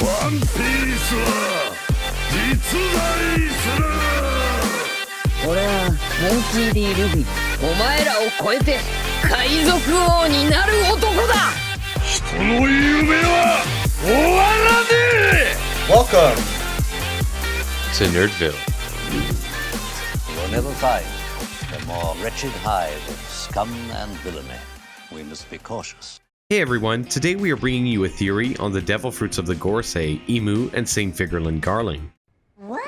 ワンピースは実在する。俺はモンキー D ルフィ。お前らを超えて海賊王になる男だ。人の夢は終わらねえ。 Welcome to Nerdville. We'll never find a more wretched hive of scum and villainy. We must be cautious. Hey everyone, today we are bringing you a theory on the devil fruits of the GOROSEI, IMU, and St. Figurlin Garling. What?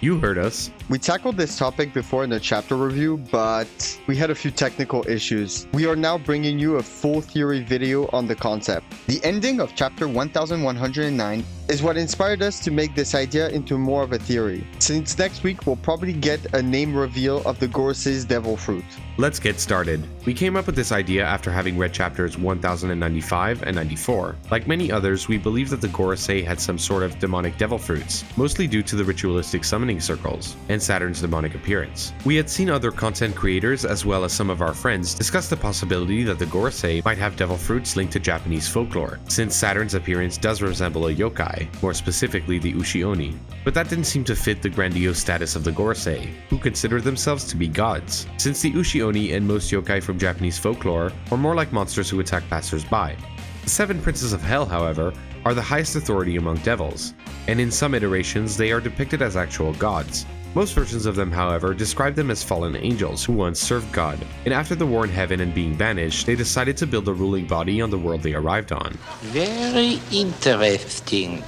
You heard us. We tackled this topic before in the chapter review, but we had a few technical issues. We are now bringing you a full theory video on the concept. The ending of chapter 1109 is what inspired us to make this idea into more of a theory. Since next week, we'll probably get a name reveal of the GOROSEI's devil fruit. Let's get started. We came up with this idea after having read chapters 1095 and 94. Like many others, we believe that the GOROSEI had some sort of demonic devil fruits, mostly due to the ritualistic summoning circles and Saturn's demonic appearance. We had seen other content creators as well as some of our friends discuss the possibility that the GOROSEI might have devil fruits linked to Japanese folklore, since Saturn's appearance does resemble a yokai, more specifically the Ushi-Oni. But that didn't seem to fit the grandiose status of the GOROSEI, who consider themselves to be gods, since the Ushi-Oni and most yokai from Japanese folklore are more like monsters who attack passers-by. The seven princes of hell, however, are the highest authority among devils, and in some iterations they are depicted as actual gods. Most versions of them, however, describe them as fallen angels who once served God, and after the war in heaven and being banished, they decided to build a ruling body on the world they arrived on. Very interesting.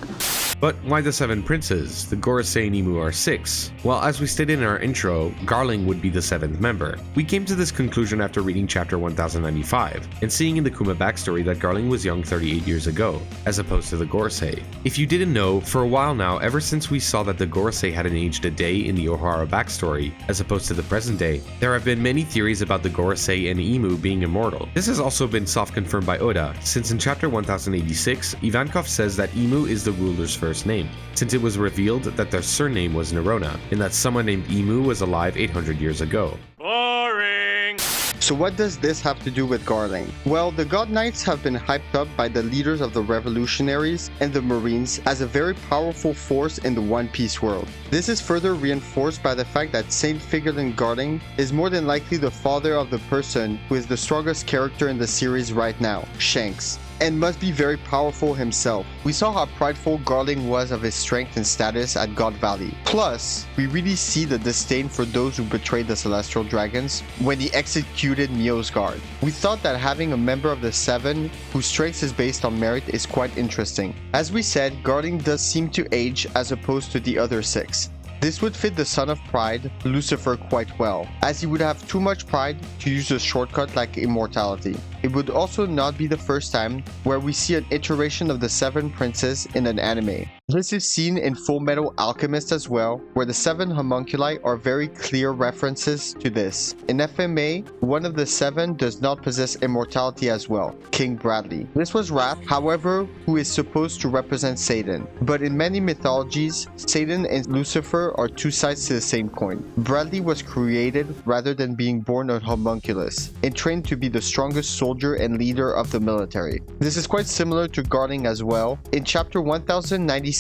But why the seven princes? The GOROSEI and IMU are six. Well, as we stated in our intro, Garling would be the seventh member. We came to this conclusion after reading chapter 1095, and seeing in the Kuma backstory that Garling was young 38 years ago, as opposed to the GOROSEI. If you didn't know, for a while now, ever since we saw that the GOROSEI hadn't aged a day in the Ohara backstory, as opposed to the present day, there have been many theories about the GOROSEI and IMU being immortal. This has also been soft confirmed by Oda, since in chapter 1086, Ivankov says that IMU is the ruler's first name, since it was revealed that their surname was Nerona, and that someone named IMU was alive 800 years ago. Boring. So what does this have to do with Garling? Well, the God Knights have been hyped up by the leaders of the revolutionaries and the Marines as a very powerful force in the One Piece world. This is further reinforced by the fact that St. Figurlin Garling is more than likely the father of the person who is the strongest character in the series right now, Shanks, and must be very powerful himself. We saw how prideful Garling was of his strength and status at God Valley. Plus, we really see the disdain for those who betrayed the Celestial Dragons when he executed Mio's guard. We thought that having a member of the Seven whose strength is based on merit is quite interesting. As we said, Garling does seem to age as opposed to the other six. This would fit the Son of Pride, Lucifer, quite well, as he would have too much pride to use a shortcut like immortality. It would also not be the first time where we see an iteration of the Seven Princes in an anime. This is seen in Full Metal Alchemist as well, where the seven homunculi are very clear references to this. In FMA, one of the seven does not possess immortality as well, King Bradley. This was Wrath, however, who is supposed to represent Satan. But in many mythologies, Satan and Lucifer are two sides to the same coin. Bradley was created rather than being born a homunculus, and trained to be the strongest soldier and leader of the military. This is quite similar to Garling as well. In chapter 1096,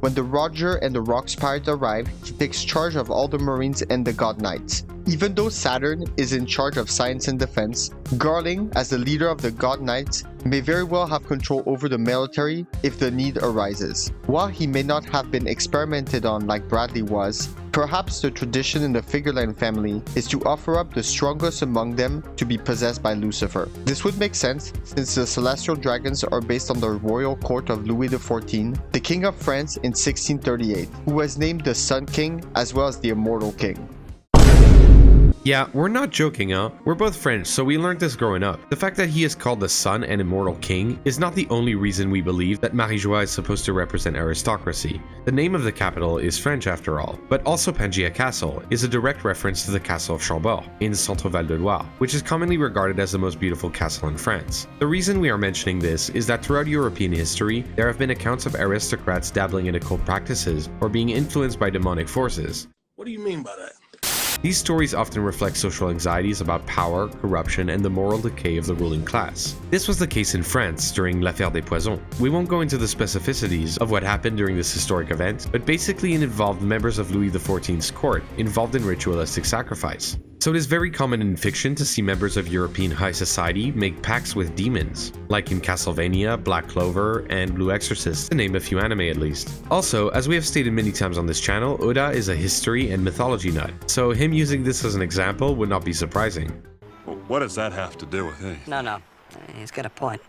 when the Roger and the Rock Spirit arrive, he takes charge of all the Marines and the God Knights. Even though Saturn is in charge of science and defense, Garling, as the leader of the God Knights, may very well have control over the military if the need arises. While he may not have been experimented on like Bradley was, perhaps the tradition in the Figurlin family is to offer up the strongest among them to be possessed by Lucifer. This would make sense since the Celestial Dragons are based on the royal court of Louis XIV, the King of France in 1638, who was named the Sun King as well as the Immortal King. Yeah, we're not joking, huh? We're both French, so we learned this growing up. The fact that he is called the Sun and Immortal King is not the only reason we believe that Marie-Joie is supposed to represent aristocracy. The name of the capital is French after all, but also Pangea Castle is a direct reference to the castle of Chambord in Centre-Val de Loire, which is commonly regarded as the most beautiful castle in France. The reason we are mentioning this is that throughout European history, there have been accounts of aristocrats dabbling in occult practices or being influenced by demonic forces. What do you mean by that? These stories often reflect social anxieties about power, corruption, and the moral decay of the ruling class. This was the case in France during l'affaire des Poisons. We won't go into the specificities of what happened during this historic event, but basically it involved members of Louis XIV's court involved in ritualistic sacrifice. So it is very common in fiction to see members of European high society make pacts with demons, like in Castlevania, Black Clover, and Blue Exorcist, to name a few anime at least. Also, as we have stated many times on this channel, Oda is a history and mythology nut, so him using this as an example would not be surprising. What does that have to do with anything? No. He's got a point.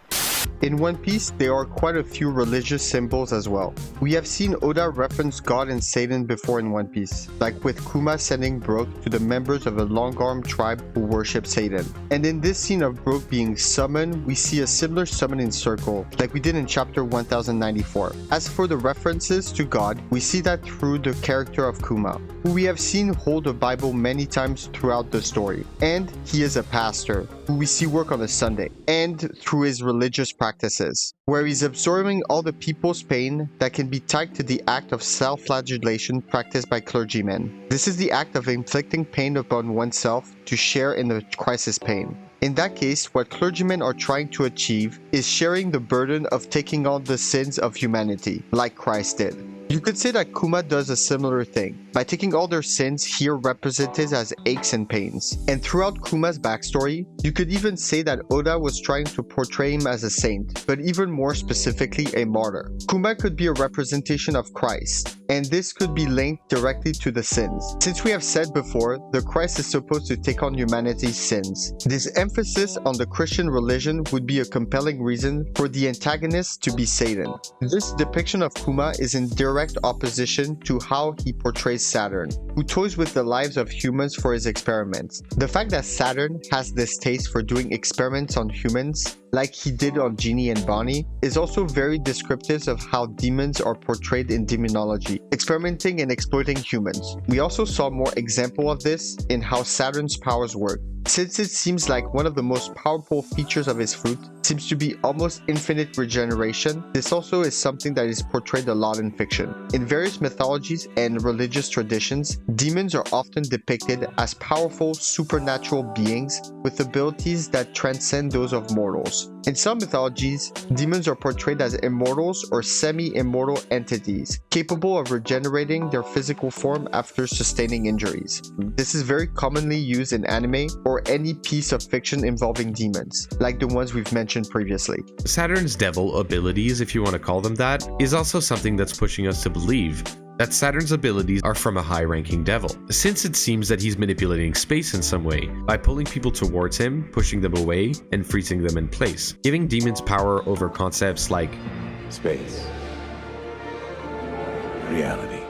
In One Piece, there are quite a few religious symbols as well. We have seen Oda reference God and Satan before in One Piece, like with Kuma sending Brook to the members of the Long-Arm tribe who worship Satan. And in this scene of Brook being summoned, we see a similar summoning circle, like we did in chapter 1094. As for the references to God, we see that through the character of Kuma, who we have seen hold a Bible many times throughout the story. And he is a pastor, who we see work on a Sunday, and through his religious practices, where he's absorbing all the people's pain that can be tied to the act of self-flagellation practiced by clergymen. This is the act of inflicting pain upon oneself to share in the crisis pain. In that case, what clergymen are trying to achieve is sharing the burden of taking on the sins of humanity, like Christ did. You could say that Kuma does a similar thing, by taking all their sins here represented as aches and pains. And throughout Kuma's backstory, you could even say that Oda was trying to portray him as a saint, but even more specifically a martyr. Kuma could be a representation of Christ, and this could be linked directly to the sins. Since we have said before, the Christ is supposed to take on humanity's sins. This emphasis on the Christian religion would be a compelling reason for the antagonist to be Satan. This depiction of Kuma is in direct opposition to how he portrays Saturn, who toys with the lives of humans for his experiments. The fact that Saturn has this taste for doing experiments on humans, like he did on Genie and Bonnie, is also very descriptive of how demons are portrayed in demonology, experimenting and exploiting humans. We also saw more example of this in how Saturn's powers work. Since it seems like one of the most powerful features of his fruit seems to be almost infinite regeneration, this also is something that is portrayed a lot in fiction. In various mythologies and religious traditions, demons are often depicted as powerful supernatural beings with abilities that transcend those of mortals. In some mythologies, demons are portrayed as immortals or semi-immortal entities, capable of regenerating their physical form after sustaining injuries. This is very commonly used in anime or any piece of fiction involving demons, like the ones we've mentioned previously. Saturn's devil abilities, if you want to call them that, is also something that's pushing us to believe that Saturn's abilities are from a high-ranking devil, since it seems that he's manipulating space in some way by pulling people towards him, pushing them away, and freezing them in place, giving demons power over concepts like space, reality.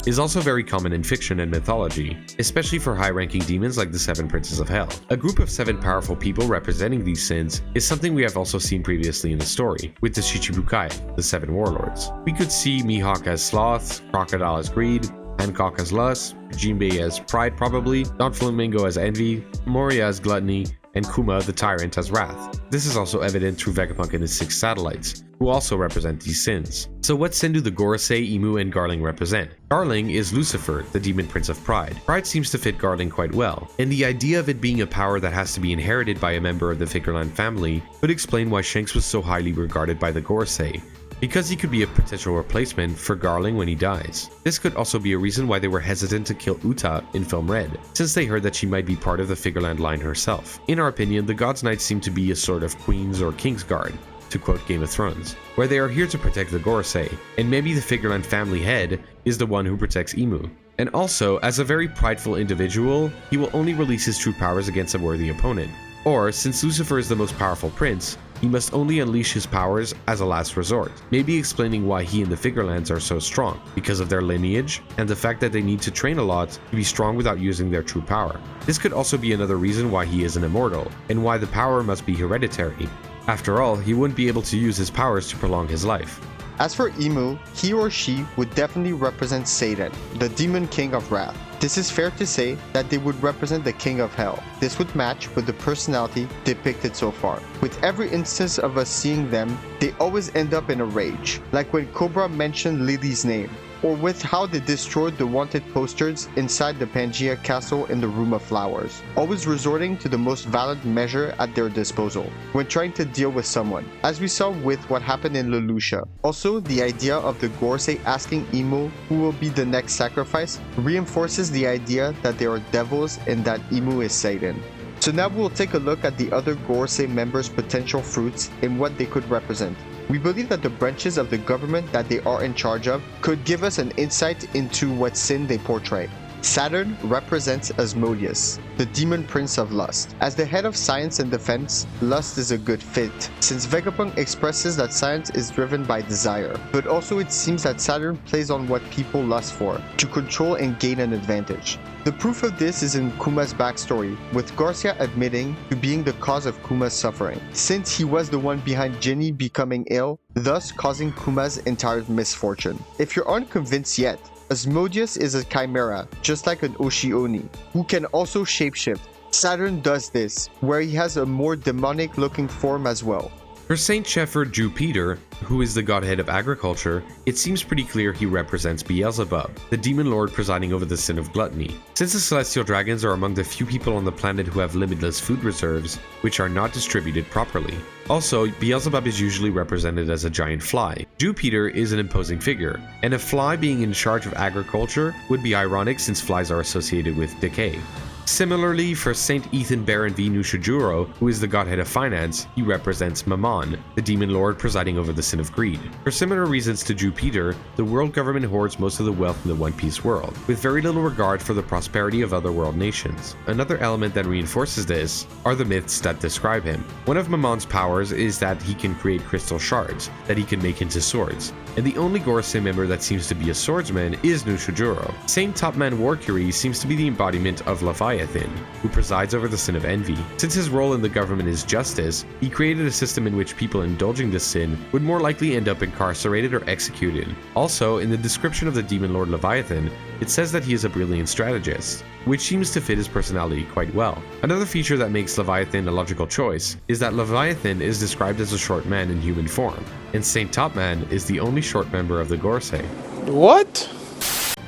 Is also very common in fiction and mythology, especially for high-ranking demons like the Seven Princes of Hell. A group of 7 powerful people representing these sins is something we have also seen previously in the story, with the Shichibukai, the 7 warlords. We could see Mihawk as sloth, Crocodile as greed, Hancock as lust, Jinbei as pride probably, Don Flamingo as envy, Moria as gluttony, and Kuma the Tyrant as wrath. This is also evident through Vegapunk and his 6 satellites, who also represent these sins. So what sin do the Gorosei, Imu, and Garling represent? Garling is Lucifer, the demon prince of pride. Pride seems to fit Garling quite well, and the idea of it being a power that has to be inherited by a member of the Figureland family could explain why Shanks was so highly regarded by the Gorosei, because he could be a potential replacement for Garling when he dies. This could also be a reason why they were hesitant to kill Uta in Film Red, since they heard that she might be part of the Figureland line herself. In our opinion, the God's Knights seem to be a sort of Queen's or King's Guard, to quote Game of Thrones, where they are here to protect the Gorosei, and maybe the Figureland family head is the one who protects Imu. And also, as a very prideful individual, he will only release his true powers against a worthy opponent. Or, since Lucifer is the most powerful prince, he must only unleash his powers as a last resort, maybe explaining why he and the Figurelands are so strong, because of their lineage and the fact that they need to train a lot to be strong without using their true power. This could also be another reason why he is an immortal, and why the power must be hereditary. After all, he wouldn't be able to use his powers to prolong his life. As for Imu, he or she would definitely represent Satan, the demon king of wrath. This is fair to say that they would represent the king of hell. This would match with the personality depicted so far. With every instance of us seeing them, they always end up in a rage, like when Cobra mentioned Lily's name. or with how they destroyed the wanted posters inside the Pangea castle in the Room of Flowers, always resorting to the most valid measure at their disposal when trying to deal with someone, as we saw with what happened in Leloucha. Also, the idea of the GOROSEI asking Imu who will be the next sacrifice reinforces the idea that they are devils and that Imu is Satan. So now we'll take a look at the other GOROSEI members' potential fruits and what they could represent. We believe that the branches of the government that they are in charge of could give us an insight into what sin they portray. Saturn represents Asmodeus, the demon prince of lust. As the head of science and defense, lust is a good fit, since Vegapunk expresses that science is driven by desire, but also it seems that Saturn plays on what people lust for, to control and gain an advantage. The proof of this is in Kuma's backstory, with Garcia admitting to being the cause of Kuma's suffering, since he was the one behind Ginny becoming ill, thus causing Kuma's entire misfortune. If you aren't convinced yet, Asmodeus is a chimera, just like an Oshioni, who can also shapeshift. Saturn does this, where he has a more demonic looking form as well. For Saint Shepherd Jupiter, who is the godhead of agriculture, it seems pretty clear he represents Beelzebub, the demon lord presiding over the sin of gluttony. Since the celestial dragons are among the few people on the planet who have limitless food reserves, which are not distributed properly. Also, Beelzebub is usually represented as a giant fly. Jupiter is an imposing figure, and a fly being in charge of agriculture would be ironic since flies are associated with decay. Similarly, for Saint Ethan Baron V. Nushijuro, who is the godhead of finance, he represents Mammon, the demon lord presiding over the sin of greed. For similar reasons to Jupiter, the world government hoards most of the wealth in the One Piece world, with very little regard for the prosperity of other world nations. Another element that reinforces this are the myths that describe him. One of Mammon's powers is that he can create crystal shards that he can make into swords, and the only GOROSEI member that seems to be a swordsman is Nushijuro. Saint Topman Warcury seems to be the embodiment of Leviathan, who presides over the sin of envy. Since his role in the government is justice, he created a system in which people indulging this sin would more likely end up incarcerated or executed. Also, in the description of the demon lord Leviathan, it says that he is a brilliant strategist, which seems to fit his personality quite well. Another feature that makes Leviathan a logical choice is that Leviathan is described as a short man in human form, and Saint Topman is the only short member of the GOROSEI. What?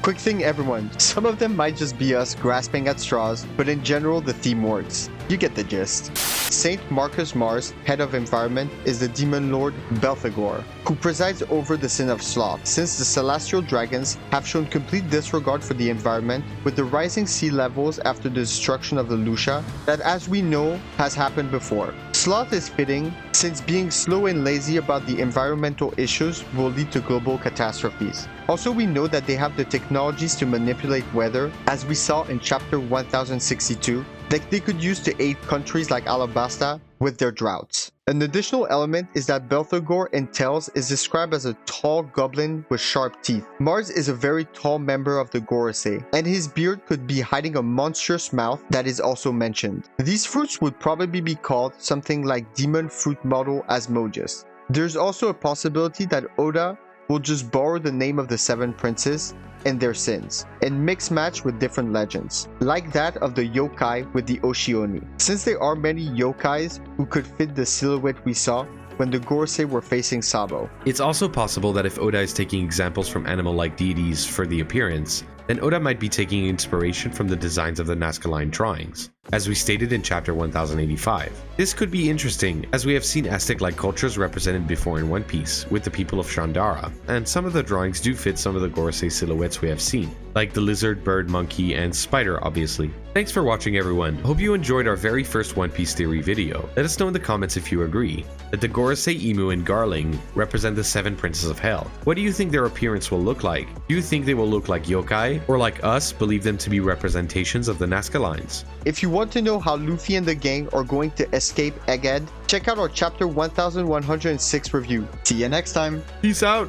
Quick thing everyone, some of them might just be us grasping at straws, but in general the theme works. You get the gist. Saint Marcus Mars, head of environment, is the demon lord Belphegor, who presides over the sin of sloth, since the celestial dragons have shown complete disregard for the environment with the rising sea levels after the destruction of the Lucia that, as we know, has happened before. Sloth is fitting, since being slow and lazy about the environmental issues will lead to global catastrophes. Also, we know that they have the technologies to manipulate weather, as we saw in chapter 1062, that they could use to aid countries like Alabasta with their droughts. An additional element is that Belphegor in Tales is described as a tall goblin with sharp teeth. Mars is a very tall member of the GOROSEI, and his beard could be hiding a monstrous mouth that is also mentioned. These fruits would probably be called something like Demon Fruit Model Asmodeus. There's also a possibility that Oda will just borrow the name of the seven princes and their sins, and mix match with different legends, like that of the yokai with the Oshioni, since there are many yokais who could fit the silhouette we saw when the GOROSEI were facing Sabo. It's also possible that if Oda is taking examples from animal-like deities for the appearance, then Oda might be taking inspiration from the designs of the Nazca Line drawings, as we stated in chapter 1085. This could be interesting, as we have seen Aztec-like cultures represented before in One Piece, with the people of Shandara, and some of the drawings do fit some of the GOROSEI silhouettes we have seen, like the lizard, bird, monkey, and spider obviously. Thanks for watching everyone. Hope you enjoyed our very first One Piece theory video. Let us know in the comments if you agree that the GOROSEI, Imu, and Garling represent the seven princes of hell. What do you think their appearance will look like? Do you think they will look like yokai, or like us, believe them to be representations of the Nazca Lines? If you want to know how Luffy and the gang are going to escape Egghead, check out our chapter 1106 review. See you next time. Peace out!